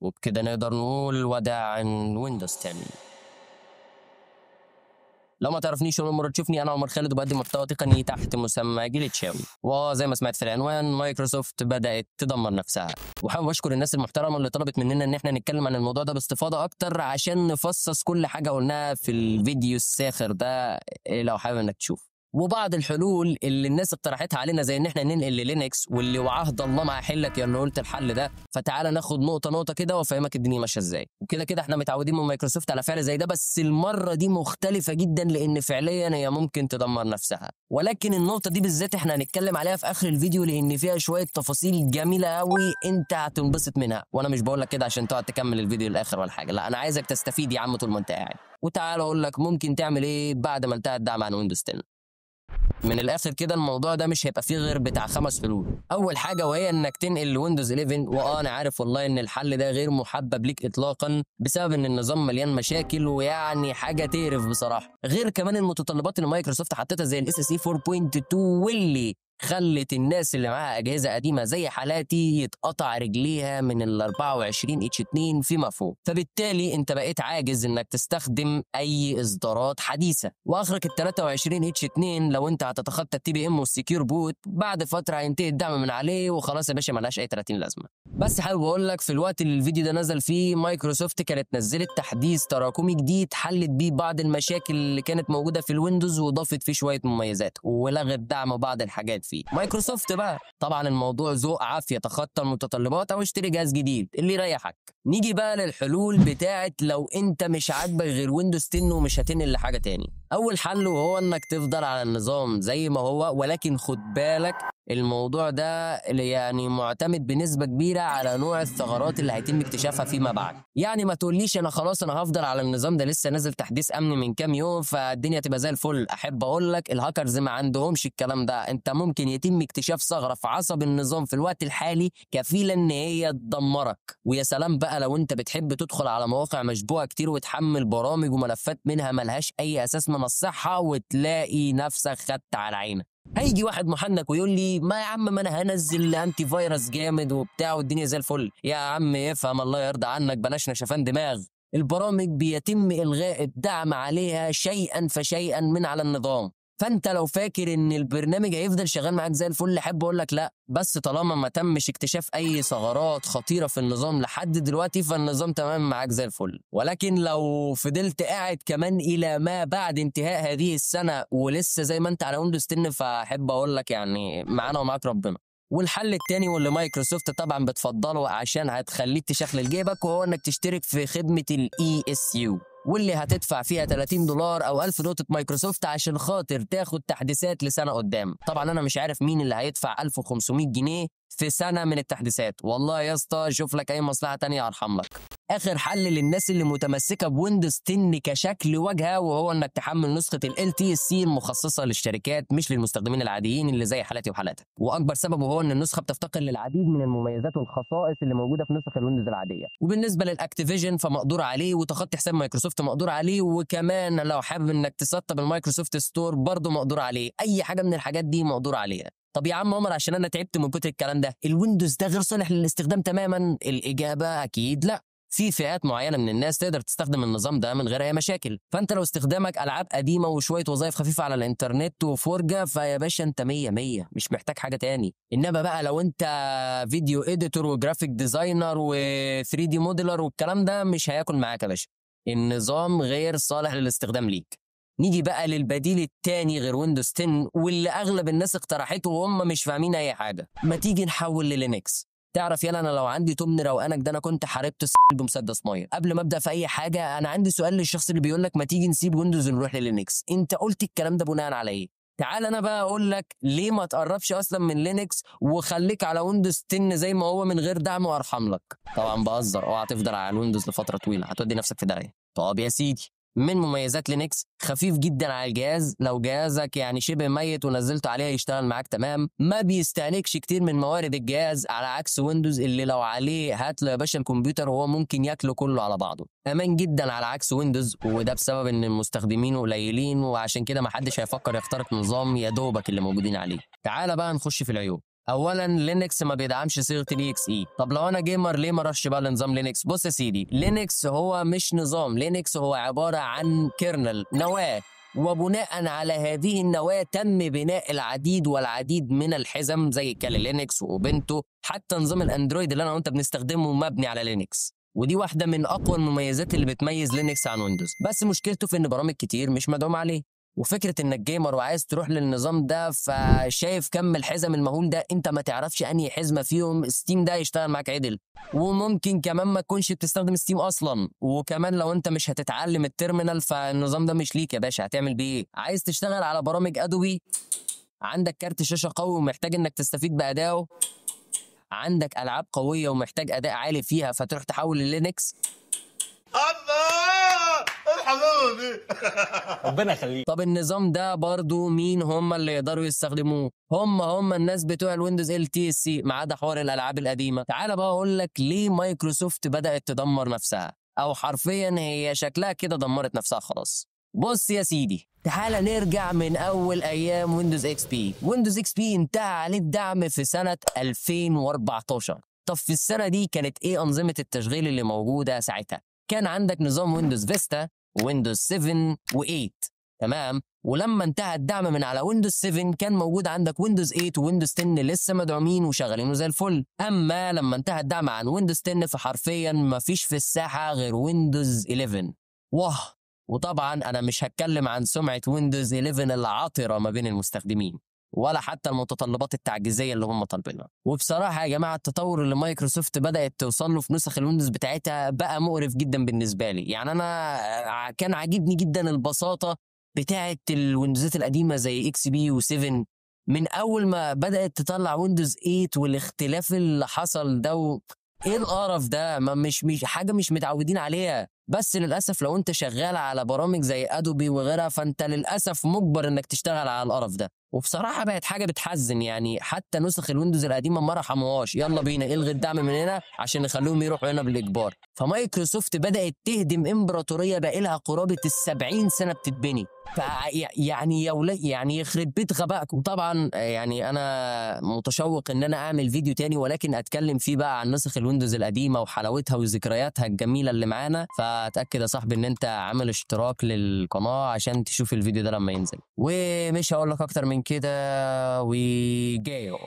وبكده نقدر نقول وداعا ويندوز 10. لو ما تعرفنيش اول مره تشوفني، انا عمر خالد وبقدم محتوى تقني تحت مسمى جليتشاوي. وزي ما سمعت في العنوان، مايكروسوفت بدات تدمر نفسها. وحابب اشكر الناس المحترمه اللي طلبت مننا ان احنا نتكلم عن الموضوع ده باستفاضه اكتر، عشان نفصص كل حاجه قلناها في الفيديو الساخر ده لو حابب انك تشوف. وبعض الحلول اللي الناس اقترحتها علينا، زي ان احنا ننقل للينكس، واللي وعهد الله مع حلك يا اللي قلت الحل ده. فتعالى ناخد نقطه نقطه كده وافهمك الدنيا ماشيه ازاي. وكده كده احنا متعودين من مايكروسوفت على فعل زي ده، بس المره دي مختلفه جدا، لان فعليا هي ممكن تدمر نفسها. ولكن النقطه دي بالذات احنا هنتكلم عليها في اخر الفيديو، لان فيها شويه تفاصيل جميله قوي انت هتنبسط منها. وانا مش بقول لك كده عشان تقعد تكمل الفيديو للاخر ولا حاجه، لا، انا عايزك تستفيد يا عم طول ما انت قاعد. وتعالى اقول لك ممكن تعمل ايه بعد ما انتهى الدعم عن ويندوز 10. من الاخر كده، الموضوع ده مش هيبقى فيه غير بتاع 5 حلول. اول حاجه وهي انك تنقل لويندوز 11. انا عارف والله ان الحل ده غير محبب ليك اطلاقا، بسبب ان النظام مليان مشاكل، ويعني حاجه تقرف بصراحه. غير كمان المتطلبات اللي مايكروسوفت حطتها زي الاس اس اي 4.2، واللي خلت الناس اللي معاها اجهزه قديمه زي حالاتي يتقطع رجليها من ال 24 اتش 2 فيما فوق. فبالتالي انت بقيت عاجز انك تستخدم اي اصدارات حديثه، واخرك ال 23 اتش 2 لو انت هتتخطى التي بي ام والسكيور بوت. بعد فتره هينتهي الدعم من عليه وخلاص يا باشا، ملهاش اي 30 لازمه. بس حابب اقول لك، في الوقت اللي الفيديو ده نزل فيه، مايكروسوفت كانت نزلت تحديث تراكمي جديد حلت بيه بعض المشاكل اللي كانت موجوده في الويندوز، وضافت فيه شويه مميزات، ولغت دعم بعض الحاجات فيه. مايكروسوفت بقى طبعا الموضوع ذوق عافيه، تخطى المتطلبات او اشتري جهاز جديد اللي يريحك. نيجي بقى للحلول بتاعت لو انت مش عاجبك غير ويندوز 10 ومش هتنقل لحاجه تاني. اول حل وهو انك تفضل على النظام زي ما هو، ولكن خد بالك الموضوع ده يعني معتمد بنسبه كبيره على نوع الثغرات اللي هيتم اكتشافها فيما بعد. يعني ما تقوليش انا خلاص انا هفضل على النظام ده، لسه نازل تحديث امن من كام يوم فالدنيا تبقى زي الفل. احب اقول لك الهاكرز ما عندهمش الكلام ده. انت ممكن يتم اكتشاف ثغره في عصب النظام في الوقت الحالي كفيله ان هي تدمرك. ويا سلام بقى لو انت بتحب تدخل على مواقع مشبوهه كتير وتحمل برامج وملفات منها ملهاش اي اساس من الصحه، وتلاقي نفسك خدت على عينك. هيجي واحد محنك ويقول لي ما يا عم ما انا هنزل انتي فيروس جامد وبتاع والدنيا زي الفل. يا عم افهم الله يرضى عنك، بلاش نشفان دماغ. البرامج بيتم الغاء الدعم عليها شيئا فشيئا من على النظام. فانت لو فاكر ان البرنامج هيفضل شغال معاك زي الفل، احب اقول لك لا. بس طالما ما تمش اكتشاف اي ثغرات خطيره في النظام لحد دلوقتي، فالنظام تمام معاك زي الفل. ولكن لو فضلت قاعد كمان الى ما بعد انتهاء هذه السنه ولسه زي ما انت على ويندوز 10، فاحب اقول لك يعني معانا ومعاك ربنا. والحل التاني واللي مايكروسوفت طبعا بتفضله عشان هتخليك تشغل جيبك، وهو انك تشترك في خدمه الاي اس يو، واللي هتدفع فيها $30 او 1000 نقطه مايكروسوفت عشان خاطر تاخد تحديثات لسنه قدام. طبعا انا مش عارف مين اللي هيدفع 1500 جنيه في سنه من التحديثات. والله يا اسطى شوف لك اي مصلحه تانية ارحم لك. اخر حل للناس اللي متمسكه بويندوز 10 كشكل واجهه، وهو انك تحمل نسخه ال TSC المخصصه للشركات مش للمستخدمين العاديين اللي زي حالاتي وحالاتك. واكبر سبب هو ان النسخه بتفتقر للعديد من المميزات والخصائص اللي موجوده في نسخ الويندوز العاديه. وبالنسبه للاكتيفيجن فمقدور عليه، وتخطي حساب مايكروسوفت مقدور عليه، وكمان لو حابب انك تسطب المايكروسوفت ستور برضه مقدور عليه. اي حاجه من الحاجات دي مقدور عليها. طب يا عم عمر عشان انا تعبت من كتر الكلام ده، الويندوز ده غير صالح للاستخدام تماما؟ الاجابه اكيد لا. في فئات معينه من الناس تقدر تستخدم النظام ده من غير اي مشاكل. فانت لو استخدامك العاب قديمه وشويه وظائف خفيفه على الانترنت وفرجه، فيا باشا انت 100 مش محتاج حاجه تاني. انما بقى لو انت فيديو اديتور وجرافيك ديزاينر و3 دي موديلر والكلام ده، مش هياكل معاك يا باشا. النظام غير صالح للاستخدام ليك. نيجي بقى للبديل التاني غير ويندوز 10، واللي اغلب الناس اقترحته وهم مش فاهمين اي حاجه. ما تيجي نحول للينكس. تعرف يلا، انا لو عندي تمن روقانك ده انا كنت حاربت بمسدس ميه. قبل ما ابدا في اي حاجه، انا عندي سؤال للشخص اللي بيقول لك ما تيجي نسيب ويندوز ونروح للينكس. انت قلت الكلام ده بناء على ايه؟ تعال انا بقى اقول لك ليه ما تقربش اصلا من لينكس وخليك على ويندوز 10 زي ما هو من غير دعم، وارحم لك. طبعا بهزر، اوعى تفضل على الويندوز لفتره طويله، هتودي نفسك في داهيه. طب يا سيدي، من مميزات لينكس خفيف جدا على الجهاز. لو جهازك يعني شبه ميت ونزلته عليه يشتغل معاك تمام. ما بيستهلكش كتير من موارد الجهاز، على عكس ويندوز اللي لو عليه هات له يا باشا الكمبيوتر وهو ممكن ياكله كله على بعضه. امان جدا على عكس ويندوز، وده بسبب ان المستخدمين قليلين، وعشان كده ما حدش هيفكر يخترق نظام يا دوبك اللي موجودين عليه. تعال بقى نخش في العيوب. اولا لينكس ما بيدعمش صيغه الاي اكس اي. طب لو انا جيمر ليه ما اروحش بقى لنظام لينكس؟ بص يا سيدي، لينكس هو مش نظام، لينكس هو عباره عن كيرنل، نواه، وبناء على هذه النواه تم بناء العديد والعديد من الحزم زي كالي لينكس واوبنتو، حتى نظام الاندرويد اللي انا وانت بنستخدمه مبني على لينكس، ودي واحده من اقوى المميزات اللي بتميز لينكس عن ويندوز. بس مشكلته في ان برامج كتير مش مدعوم عليه، وفكره انك جيمر وعايز تروح للنظام ده، فشايف كم الحزم المهول ده، انت ما تعرفش انهي حزمه فيهم ستيم ده يشتغل معاك عدل، وممكن كمان ما تكونش بتستخدم ستيم اصلا. وكمان لو انت مش هتتعلم التيرمينال فالنظام ده مش ليك يا باشا، هتعمل بيه ايه؟ عايز تشتغل على برامج ادوبي، عندك كارت شاشه قوي ومحتاج انك تستفيد بادائه، عندك العاب قويه ومحتاج اداء عالي فيها فتروح تحول للينكس. الله الحلاوه دي ربنا يخليك. طب النظام ده برضو مين هم اللي يقدروا يستخدموه؟ هم الناس بتوع الويندوز ال تي اس سي، ما عدا حوار الالعاب القديمه. تعال بقى اقول لك ليه مايكروسوفت بدات تدمر نفسها، او حرفيا هي شكلها كده دمرت نفسها خلاص. بص يا سيدي، تعال نرجع من اول ايام ويندوز اكس بي. ويندوز اكس بي انتهى عليه الدعم في سنه 2014. طب في السنه دي كانت ايه انظمه التشغيل اللي موجوده ساعتها؟ كان عندك نظام ويندوز فيستا، ويندوز 7 و8، تمام. ولما انتهى الدعم من على ويندوز 7 كان موجود عندك ويندوز 8 ويندوز 10 لسه مدعومين وشغالين زي الفل. اما لما انتهى الدعم عن ويندوز 10 فحرفيا ما فيش في الساحه غير ويندوز 11. واه، وطبعا انا مش هتكلم عن سمعه ويندوز 11 العاطره ما بين المستخدمين، ولا حتى المتطلبات التعجيزيه اللي هم طالبينها. وبصراحه يا جماعه التطور اللي مايكروسوفت بدات توصل له في نسخ الويندوز بتاعتها بقى مقرف جدا بالنسبه لي. يعني انا كان عاجبني جدا البساطه بتاعه الويندوزات القديمه زي اكس بي و7، من اول ما بدات تطلع ويندوز 8 والاختلاف اللي حصل ده ايه القرف ده؟ ما مش حاجه مش متعودين عليها. بس للاسف لو انت شغال على برامج زي ادوبي وغيرها فانت للاسف مجبر انك تشتغل على القرف ده. وبصراحه بقت حاجه بتحزن، يعني حتى نسخ الويندوز القديمه ما رحموهاش، يلا بينا الغي الدعم من هنا عشان نخليهم يروحوا هنا بالاجبار. فمايكروسوفت بدات تهدم امبراطوريه بقى لها قرابه ال70 سنه بتتبني. يعني يا ولاد يعني يخرب بيت غبائكم. وطبعا يعني انا متشوق ان انا اعمل فيديو تاني ولكن اتكلم فيه بقى عن نسخ الويندوز القديمه وحلاوتها وذكرياتها الجميله اللي معانا. فاتاكد يا صاحبي ان انت عامل اشتراك للقناه عشان تشوف الفيديو ده لما ينزل. ومش هقول لك اكتر من كده، وجايو.